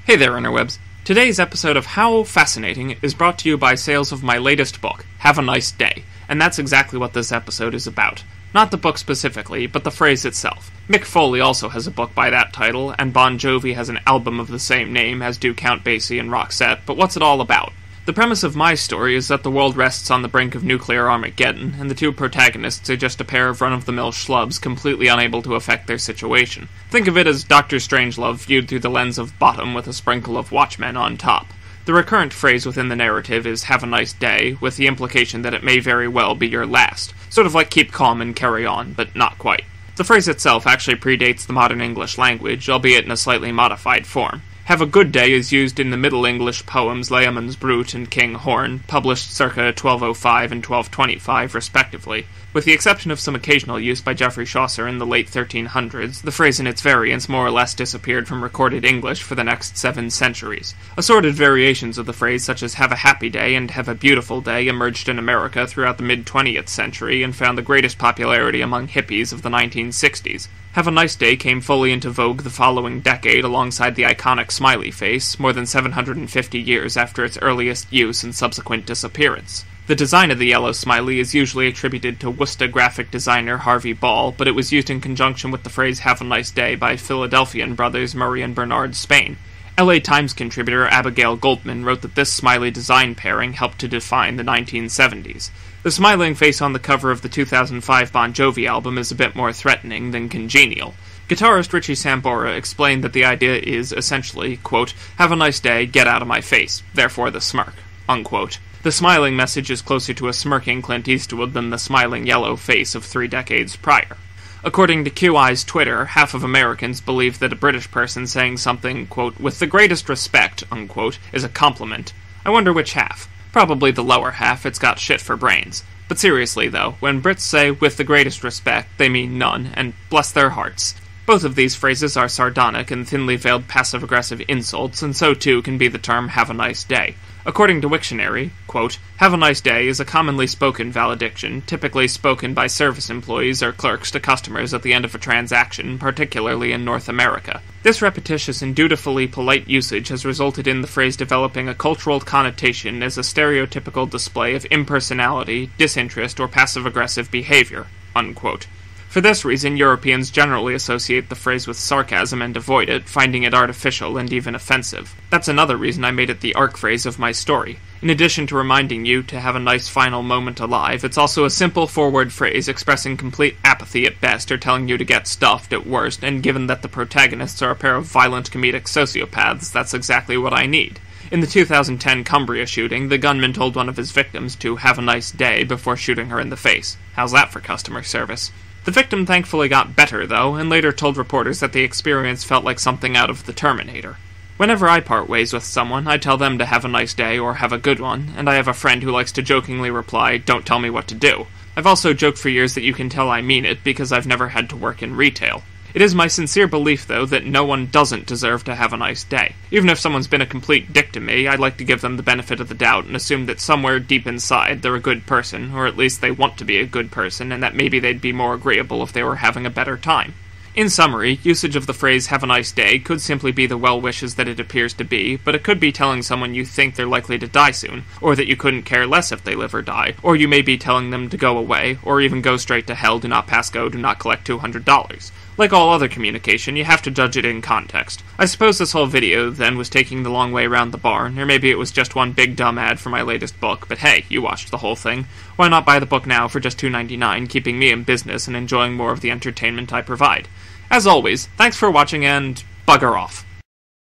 Hey there, interwebs. Today's episode of How Fascinating is brought to you by sales of my latest book, Have a Nice Day, and that's exactly what this episode is about. Not the book specifically, but the phrase itself. Mick Foley also has a book by that title, and Bon Jovi has an album of the same name, as do Count Basie and Roxette, but what's it all about? The premise of my story is that the world rests on the brink of nuclear Armageddon, and the two protagonists are just a pair of run-of-the-mill schlubs completely unable to affect their situation. Think of it as Dr. Strangelove viewed through the lens of Bottom with a sprinkle of Watchmen on top. The recurrent phrase within the narrative is "have a nice day," with the implication that it may very well be your last. Sort of like keep calm and carry on, but not quite. The phrase itself actually predates the modern English language, albeit in a slightly modified form. Have a good day is used in the Middle English poems Leomund's Brut and King Horn, published circa 1205 and 1225 respectively. With the exception of some occasional use by Geoffrey Chaucer in the late 1300s, the phrase and its variants more or less disappeared from recorded English for the next 7 centuries. Assorted variations of the phrase such as have a happy day and have a beautiful day emerged in America throughout the mid-20th century and found the greatest popularity among hippies of the 1960s. Have a nice day came fully into vogue the following decade alongside the iconic smiley face, more than 750 years after its earliest use and subsequent disappearance. The design of the yellow smiley is usually attributed to Worcester graphic designer Harvey Ball, but it was used in conjunction with the phrase have a nice day by Philadelphian brothers Murray and Bernard Spain. LA Times contributor Abigail Goldman wrote that this smiley design pairing helped to define the 1970s. The smiling face on the cover of the 2005 Bon Jovi album is a bit more threatening than congenial. Guitarist Richie Sambora explained that the idea is essentially, quote, have a nice day, get out of my face, therefore the smirk, unquote. The smiling message is closer to a smirking Clint Eastwood than the smiling yellow face of 3 decades prior. According to QI's Twitter, half of Americans believe that a British person saying something, quote, with the greatest respect, unquote, is a compliment. I wonder which half. Probably the lower half, it's got shit for brains. But seriously though, when Brits say with the greatest respect, they mean none, and bless their hearts. Both of these phrases are sardonic and thinly veiled passive-aggressive insults, and so too can be the term have a nice day. According to Wiktionary, quote, have a nice day is a commonly spoken valediction, typically spoken by service employees or clerks to customers at the end of a transaction, particularly in North America. This repetitious and dutifully polite usage has resulted in the phrase developing a cultural connotation as a stereotypical display of impersonality, disinterest, or passive-aggressive behavior, unquote. For this reason, Europeans generally associate the phrase with sarcasm and avoid it, finding it artificial and even offensive. That's another reason I made it the arc phrase of my story. In addition to reminding you to have a nice final moment alive, it's also a simple forward phrase expressing complete apathy at best or telling you to get stuffed at worst, and given that the protagonists are a pair of violent comedic sociopaths, that's exactly what I need. In the 2010 Cumbria shooting, the gunman told one of his victims to have a nice day before shooting her in the face. How's that for customer service? The victim thankfully got better, though, and later told reporters that the experience felt like something out of The Terminator. Whenever I part ways with someone, I tell them to have a nice day or have a good one, and I have a friend who likes to jokingly reply, don't tell me what to do. I've also joked for years that you can tell I mean it because I've never had to work in retail. It is my sincere belief, though, that no one doesn't deserve to have a nice day. Even if someone's been a complete dick to me, I'd like to give them the benefit of the doubt and assume that somewhere deep inside they're a good person, or at least they want to be a good person, and that maybe they'd be more agreeable if they were having a better time. In summary, usage of the phrase have a nice day could simply be the well wishes that it appears to be, but it could be telling someone you think they're likely to die soon, or that you couldn't care less if they live or die, or you may be telling them to go away, or even go straight to hell, do not pass go, do not collect $200. Like all other communication, you have to judge it in context. I suppose this whole video, then, was taking the long way around the barn, or maybe it was just one big dumb ad for my latest book, but hey, you watched the whole thing. Why not buy the book now for just $2.99, keeping me in business and enjoying more of the entertainment I provide? As always, thanks for watching and bugger off.